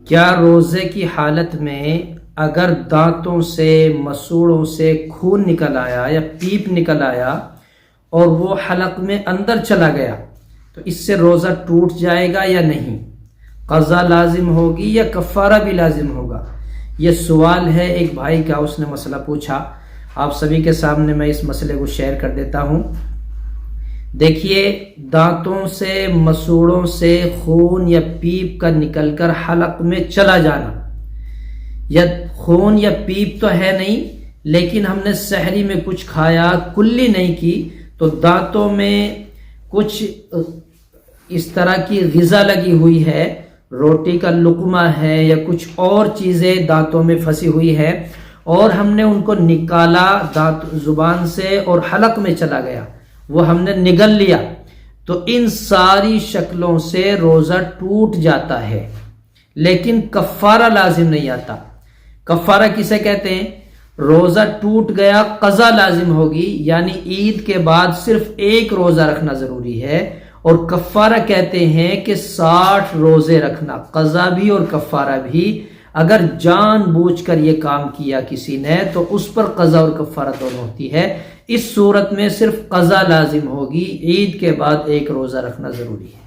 کیا روزے کی حالت میں اگر دانتوں سے مسوڑوں سے خون نکل آیا یا پیپ نکل آیا اور وہ حلق میں اندر چلا گیا تو اس سے روزہ ٹوٹ جائے گا یا نہیں؟ قضا لازم ہوگی یا کفارہ بھی لازم ہوگا؟ یہ سوال ہے ایک بھائی کا، اس نے مسئلہ پوچھا، آپ سبھی کے سامنے میں اس مسئلے کو شیئر کر دیتا ہوں۔ دیکھیے، دانتوں سے مسوڑوں سے خون یا پیپ کا نکل کر حلق میں چلا جانا، یا خون یا پیپ تو ہے نہیں لیکن ہم نے سحری میں کچھ کھایا، کلی نہیں کی، تو دانتوں میں کچھ اس طرح کی غذا لگی ہوئی ہے، روٹی کا لقمہ ہے یا کچھ اور چیزیں دانتوں میں پھنسی ہوئی ہے، اور ہم نے ان کو نکالا دانت زبان سے اور حلق میں چلا گیا، وہ ہم نے نگل لیا، تو ان ساری شکلوں سے روزہ ٹوٹ جاتا ہے لیکن کفارہ لازم نہیں آتا۔ کفارہ کسے کہتے ہیں؟ روزہ ٹوٹ گیا، قضا لازم ہوگی، یعنی عید کے بعد صرف ایک روزہ رکھنا ضروری ہے، اور کفارہ کہتے ہیں کہ 60 روزے رکھنا، قضا بھی اور کفارہ بھی۔ اگر جان بوجھ کر یہ کام کیا کسی نے تو اس پر قضا اور کفارہ دونوں ہوتی ہے۔ اس صورت میں صرف قضا لازم ہوگی، عید کے بعد ایک روزہ رکھنا ضروری ہے۔